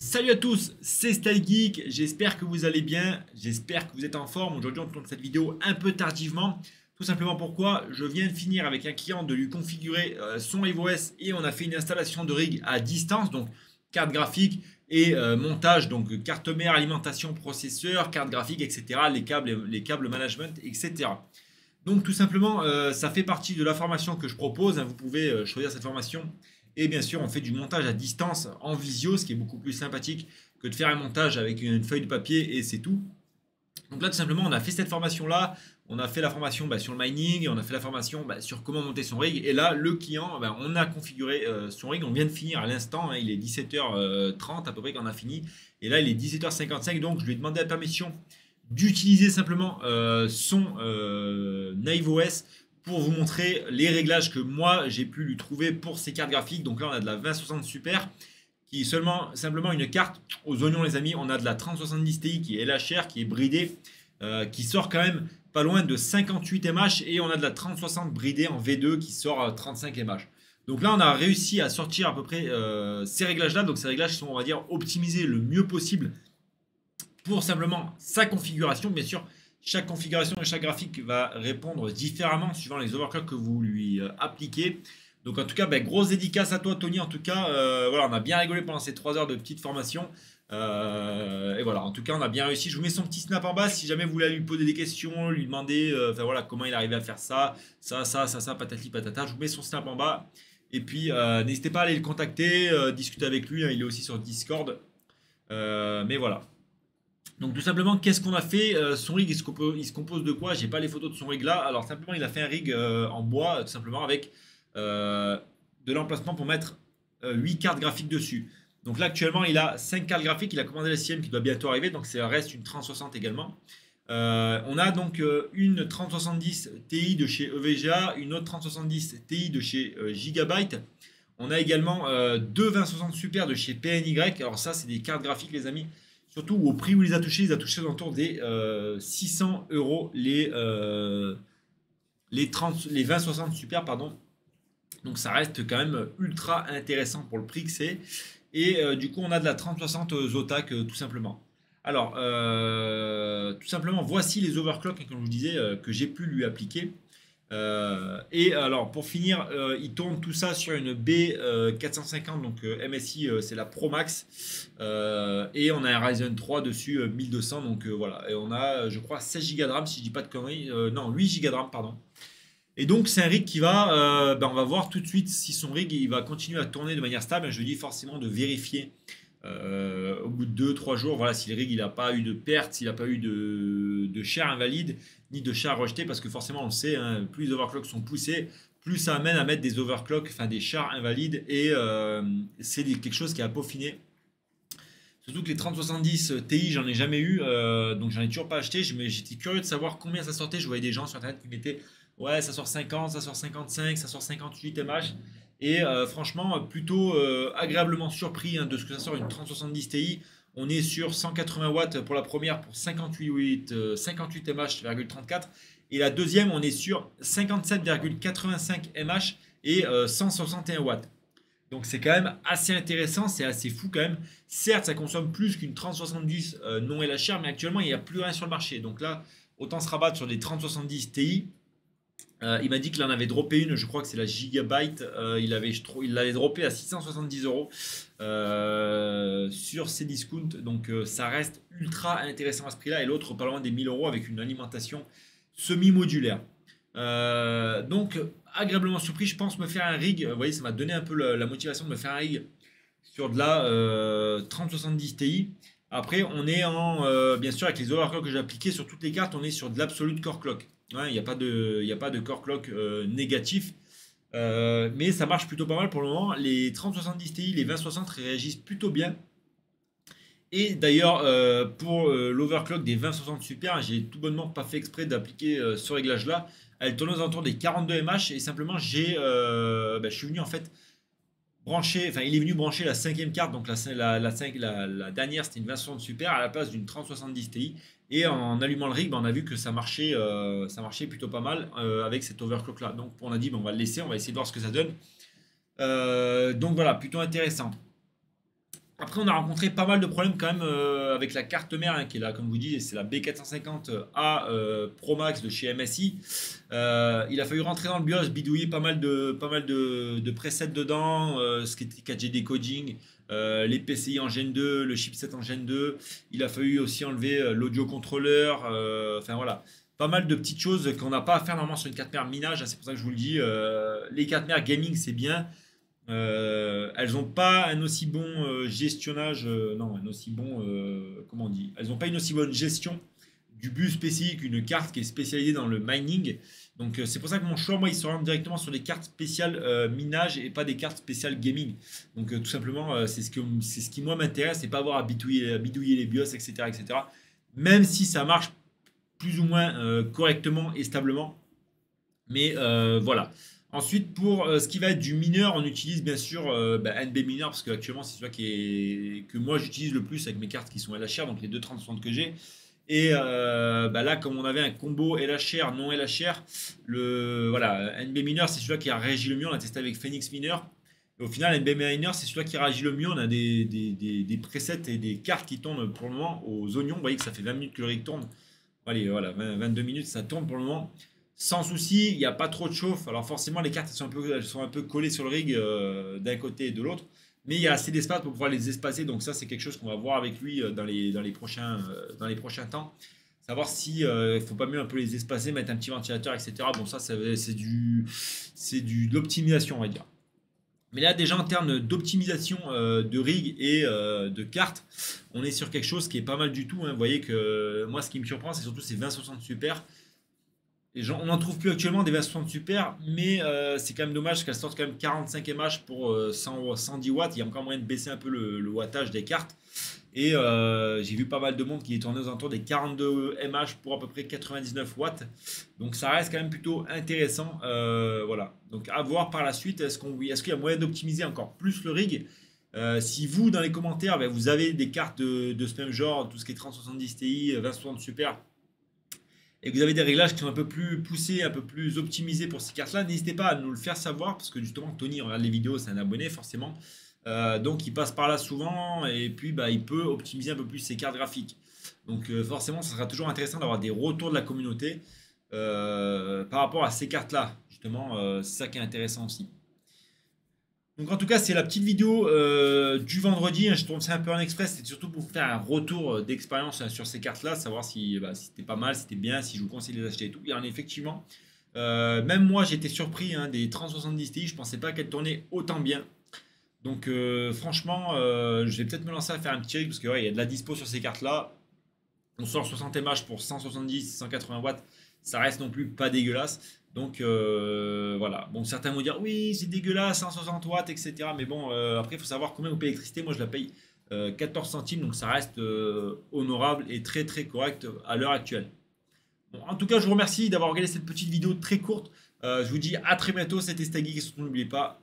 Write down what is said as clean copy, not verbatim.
Salut à tous, c'est StyleGeek, j'espère que vous allez bien, j'espère que vous êtes en forme. Aujourd'hui on tourne cette vidéo un peu tardivement, tout simplement pourquoi je viens de finir avec un client de lui configurer son iOS et on a fait une installation de rig à distance, donc carte graphique et montage, donc carte mère, alimentation, processeur, carte graphique, etc., les câbles management, etc. Donc tout simplement, ça fait partie de la formation que je propose, hein. Vous pouvez choisir cette formation. Et bien sûr, on fait du montage à distance en visio, ce qui est beaucoup plus sympathique que de faire un montage avec une feuille de papier et c'est tout. Donc là, tout simplement, on a fait cette formation-là. On a fait la formation sur le mining et on a fait la formation sur comment monter son rig. Et là, le client, on a configuré son rig. On vient de finir à l'instant, hein. Il est 17h30 à peu près qu'on a fini. Et là, il est 17h55. Donc, je lui ai demandé la permission d'utiliser simplement son iOS pour vous montrer les réglages que moi j'ai pu lui trouver pour ses cartes graphiques. Donc là, on a de la 2060 Super qui est simplement une carte aux oignons, les amis. On a de la 3070 Ti qui est LHR, qui est bridée, qui sort quand même pas loin de 58 mH, et on a de la 3060 bridée en V2 qui sort 35 mH. Donc là, on a réussi à sortir à peu près ces réglages-là. Donc ces réglages sont, on va dire, optimisés le mieux possible pour simplement sa configuration. Bien sûr, chaque configuration et chaque graphique va répondre différemment suivant les overclocks que vous lui appliquez. Donc en tout cas, grosse dédicace à toi Tony. En tout cas, voilà, on a bien rigolé pendant ces 3 heures de petite formation. Et voilà, en tout cas, on a bien réussi. Je vous mets son petit snap en bas si jamais vous voulez lui poser des questions, lui demander voilà, comment il arrivait à faire ça, patati patata. Je vous mets son snap en bas. Et puis, n'hésitez pas à aller le contacter, discuter avec lui, hein. Il est aussi sur Discord. Mais voilà. Donc tout simplement, qu'est-ce qu'on a fait? Son rig, il se compose de quoi? J'ai pas les photos de son rig là. Alors simplement, il a fait un rig en bois, tout simplement, avec euh, de l'emplacement pour mettre 8 cartes graphiques dessus. Donc là, actuellement, il a 5 cartes graphiques. Il a commandé la 6e qui doit bientôt arriver. Donc ça reste une 3060 également. On a donc une 3070 Ti de chez EVGA, une autre 3070 Ti de chez Gigabyte. On a également deux 2060 Super de chez PNY. Alors ça, c'est des cartes graphiques, les amis. Surtout au prix où il les a touchés autour des 600 euros les 2060 Super, pardon. Donc ça reste quand même ultra intéressant pour le prix que c'est. Et du coup, on a de la 3060 Zotac tout simplement. Alors, tout simplement, voici les overclocks, comme je vous disais, que j'ai pu lui appliquer. Et alors pour finir, il tourne tout ça sur une B450, donc MSI, c'est la Pro Max, et on a un Ryzen 3 dessus 1200, donc voilà, et on a je crois 16 Go de RAM si je dis pas de conneries, non 8 Go de RAM pardon. Et donc c'est un rig qui va, on va voir tout de suite si son rig il va continuer à tourner de manière stable. Je dis forcément de vérifier au bout de 2-3 jours, voilà, si le rig il n'a pas eu de perte, s'il n'a pas eu de share invalide, ni de chars rejetés, parce que forcément on le sait, hein, plus les overclocks sont poussés, plus ça amène à mettre des overclocks, enfin des chars invalides, et c'est quelque chose qui a peaufiné. Surtout que les 3070 Ti, j'en ai jamais eu, donc j'en ai toujours pas acheté. J'étais curieux de savoir combien ça sortait. Je voyais des gens sur internet qui mettaient ouais, ça sort 50, ça sort 55, ça sort 58 mH. Et franchement, plutôt agréablement surpris, hein, de ce que ça sort une 3070 Ti. On est sur 180 watts pour la première pour 58 mH, 34. Et la deuxième, on est sur 57,85 mH et 161 watts. Donc c'est quand même assez intéressant, c'est assez fou quand même. Certes, ça consomme plus qu'une 3070 non LHR, mais actuellement, il n'y a plus rien sur le marché. Donc là, autant se rabattre sur des 3070 Ti. Il m'a dit qu'il en avait droppé une, je crois que c'est la Gigabyte. Il l'avait droppé à 670 euros sur ses discounts. Donc ça reste ultra intéressant à ce prix-là. Et l'autre pas loin des 1000 euros avec une alimentation semi-modulaire. Donc agréablement surpris, je pense me faire un rig. Vous voyez, ça m'a donné un peu la motivation de me faire un rig sur de la 3070 Ti. Après, on est bien sûr, avec les overclocks que j'ai appliqués sur toutes les cartes, on est sur de l'absolute core clock. Ouais, il n'y a pas de core clock négatif. Mais ça marche plutôt pas mal pour le moment. Les 3070 Ti, les 2060 réagissent plutôt bien. Et d'ailleurs, pour l'overclock des 2060 Super, j'ai tout bonnement pas fait exprès d'appliquer ce réglage-là. Elle tourne aux alentours des 42 mH et simplement je suis venu en fait brancher, enfin il est venu brancher la 5e carte, donc la dernière c'était une 2060 Super à la place d'une 3070 Ti. Et en allumant le rig, on a vu que ça marchait plutôt pas mal avec cet overclock là. Donc on a dit on va le laisser, on va essayer de voir ce que ça donne. Donc voilà, plutôt intéressant. Après, on a rencontré pas mal de problèmes quand même avec la carte mère hein, qui est là, comme vous dites, c'est la B450A Pro Max de chez MSI. Il a fallu rentrer dans le BIOS, bidouiller pas mal de presets dedans, ce qui était 4G decoding, les PCI en Gen 2, le chipset en Gen 2. Il a fallu aussi enlever l'audio contrôleur, enfin voilà. Pas mal de petites choses qu'on n'a pas à faire normalement sur une carte mère minage, hein, c'est pour ça que je vous le dis. Les cartes mères gaming, c'est bien. Elles n'ont pas un aussi bon gestionnage, non, un aussi bon, comment on dit, elles n'ont pas une aussi bonne gestion du bus PCI qu'une carte qui est spécialisée dans le mining. Donc c'est pour ça que mon choix, moi, il s'oriente directement sur des cartes spéciales minage et pas des cartes spéciales gaming. Donc tout simplement, c'est ce qui moi m'intéresse, et pas avoir à bidouiller les BIOS, etc., etc. Même si ça marche plus ou moins correctement et stablement. Mais voilà. Ensuite, pour ce qui va être du mineur, on utilise bien sûr NB mineur parce qu'actuellement c'est celui que moi j'utilise le plus avec mes cartes qui sont LHR, donc les deux 3060 que j'ai. Et là, comme on avait un combo LHR, non LHR, voilà, NB mineur c'est celui qui a réagi le mieux. On a testé avec Phoenix mineur. Et au final, NB mineur c'est celui qui réagit le mieux. On a des presets et des cartes qui tournent pour le moment aux oignons. Vous voyez que ça fait 20 minutes que le rig tourne. Allez, voilà, 22 minutes, ça tourne pour le moment. Sans souci, il n'y a pas trop de chauffe. Alors forcément, les cartes elles sont un peu collées sur le rig d'un côté et de l'autre. Mais il y a assez d'espace pour pouvoir les espacer. Donc ça, c'est quelque chose qu'on va voir avec lui dans les prochains temps. Savoir si il ne faut pas mieux un peu les espacer, mettre un petit ventilateur, etc. Bon, ça, c'est de l'optimisation, on va dire. Mais là, déjà en termes d'optimisation de rig et de carte, on est sur quelque chose qui est pas mal du tout, hein. Vous voyez que moi, ce qui me surprend, c'est surtout ces 2060 Super. On n'en trouve plus actuellement des 2060 Super, mais c'est quand même dommage qu'elles sortent quand même 45 mAh pour 110 watts. Il y a encore moyen de baisser un peu le wattage des cartes. Et j'ai vu pas mal de monde qui est tourné aux alentours des 42 mAh pour à peu près 99 watts. Donc ça reste quand même plutôt intéressant. Voilà. Donc à voir par la suite, est-ce qu'il y a moyen d'optimiser encore plus le rig? Si vous, dans les commentaires, vous avez des cartes de ce même genre, tout ce qui est 3070 Ti, 2060 Super, et que vous avez des réglages qui sont un peu plus poussés, un peu plus optimisés pour ces cartes-là, n'hésitez pas à nous le faire savoir, parce que justement, Tony regarde les vidéos, c'est un abonné forcément. Donc il passe par là souvent, et puis il peut optimiser un peu plus ses cartes graphiques. Donc forcément, ça sera toujours intéressant d'avoir des retours de la communauté par rapport à ces cartes-là. Justement, c'est ça qui est intéressant aussi. Donc en tout cas, c'est la petite vidéo du vendredi, hein. Je tourne ça un peu en express, c'est surtout pour faire un retour d'expérience sur ces cartes-là, savoir si c'était pas mal, si c'était bien, si je vous conseille de les acheter et tout. Et effectivement, même moi j'étais surpris hein, des 3070 Ti, je pensais pas qu'elles tournaient autant bien. Donc franchement, je vais peut-être me lancer à faire un petit rig parce qu'il y a de la dispo sur ces cartes-là. On sort 60 mAh pour 170, 180 watts, ça reste non plus pas dégueulasse. Donc voilà, bon certains vont dire oui c'est dégueulasse 160 watts etc. Mais bon après il faut savoir combien vous payez l'électricité. Moi je la paye 14 centimes donc ça reste honorable et très très correct à l'heure actuelle. Bon, en tout cas je vous remercie d'avoir regardé cette petite vidéo très courte. Je vous dis à très bientôt, c'était Staggy et surtout n'oubliez pas,